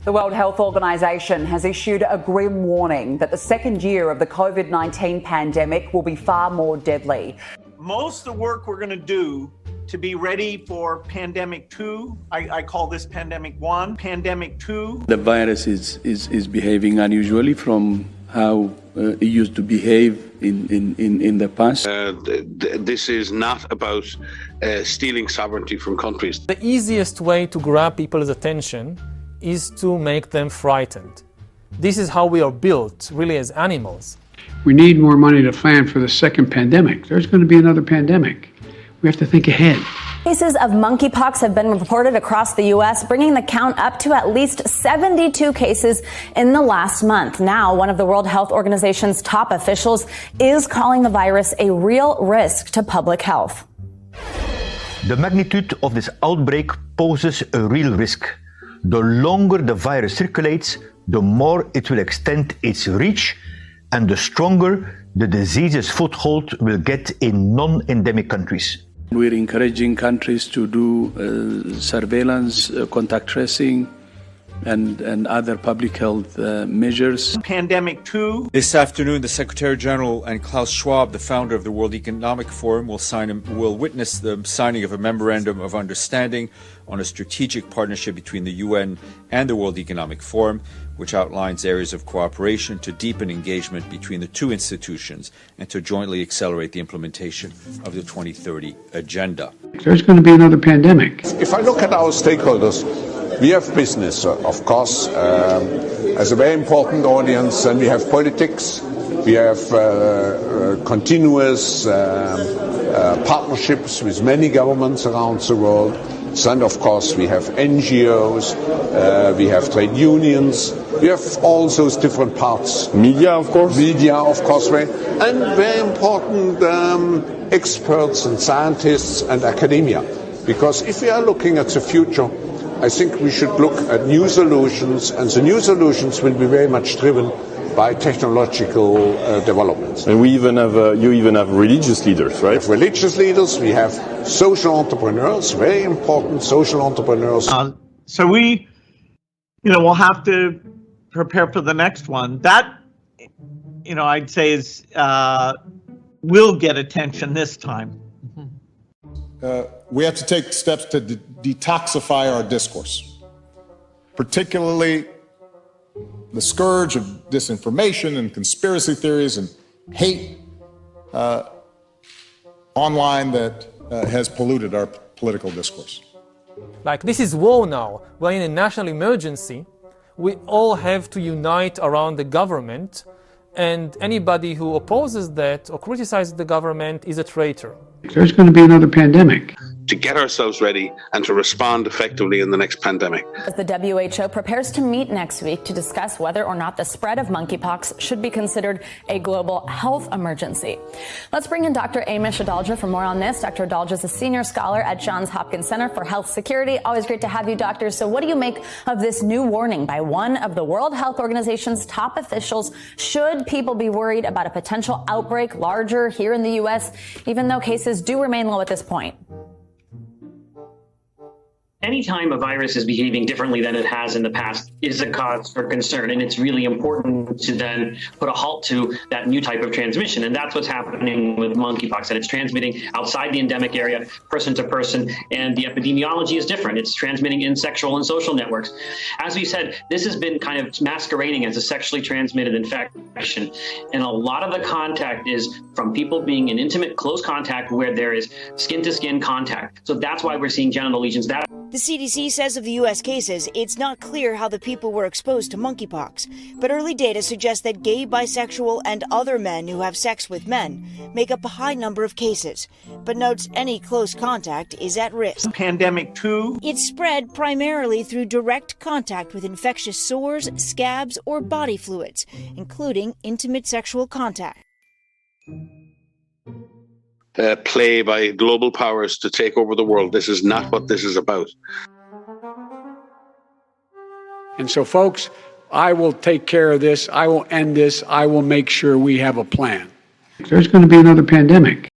The World Health Organization has issued a grim warning that the second year of the COVID-19 pandemic will be far more deadly. Most of the work we're going to do to be ready for pandemic 2, I call this pandemic 1, pandemic 2. The virus is behaving unusually from how it used to behave in the past. This is not about stealing sovereignty from countries. The easiest way to grab people's attention is to make them frightened. This is how we are built, really, as animals. We need more money to plan for the second pandemic. There's going to be another pandemic. We have to think ahead. Cases of monkeypox have been reported across the U.S., bringing the count up to at least 72 cases in the last month. Now, one of the World Health Organization's top officials is calling the virus a real risk to public health. The magnitude of this outbreak poses a real risk. The longer the virus circulates, the more it will extend its reach, and the stronger the disease's foothold will get in non-endemic countries. We're encouraging countries to do surveillance, contact tracing, and other public health measures. Pandemic 2. This afternoon, the Secretary General and Klaus Schwab, the founder of the World Economic Forum, will witness the signing of a memorandum of understanding on a strategic partnership between the UN and the World Economic Forum, which outlines areas of cooperation to deepen engagement between the two institutions and to jointly accelerate the implementation of the 2030 Agenda. There's going to be another pandemic. If I look at our stakeholders, we have business, of course, as a very important audience, and we have politics, we have continuous partnerships with many governments around the world, and of course we have NGOs, we have trade unions, we have all those different parts. Media, of course, and very important experts and scientists and academia. Because if we are looking at the future, I think we should look at new solutions, and the new solutions will be very much driven by technological developments. And we even have, you even have religious leaders, right? We have religious leaders, we have social entrepreneurs, very important social entrepreneurs. So we, we'll have to prepare for the next one. That, I'd say is, will get attention this time. We have to take steps to detoxify our discourse, particularly the scourge of disinformation and conspiracy theories and hate online that has polluted our political discourse. Like, this is war now. We're in a national emergency. We all have to unite around the government, and anybody who opposes that or criticizes the government is a traitor. There's going to be another pandemic. To get ourselves ready and to respond effectively in the next pandemic. As the WHO prepares to meet next week to discuss whether or not the spread of monkeypox should be considered a global health emergency. Let's bring in Dr. Amish Adalja for more on this. Dr. Adalja is a senior scholar at Johns Hopkins Center for Health Security. Always great to have you, doctor. So what do you make of this new warning by one of the World Health Organization's top officials? Should people be worried about a potential outbreak larger here in the U.S., even though cases do remain low at this point? Anytime a virus is behaving differently than it has in the past is a cause for concern, and it's really important to then put a halt to that new type of transmission. And that's what's happening with monkeypox, that it's transmitting outside the endemic area, person to person, and the epidemiology is different. It's transmitting in sexual and social networks. As we said, this has been kind of masquerading as a sexually transmitted infection, and a lot of the contact is from people being in intimate, close contact where there is skin-to-skin contact. So that's why we're seeing genital lesions. The CDC says of the U.S. cases, it's not clear how the people were exposed to monkeypox, but early data suggests that gay, bisexual, and other men who have sex with men make up a high number of cases, but notes any close contact is at risk. Pandemic 2. It's spread primarily through direct contact with infectious sores, scabs, or body fluids, including intimate sexual contact. Play by global powers to take over the world. This is not what this is about. And so, folks, I will take care of this. I will end this. I will make sure we have a plan. There's going to be another pandemic.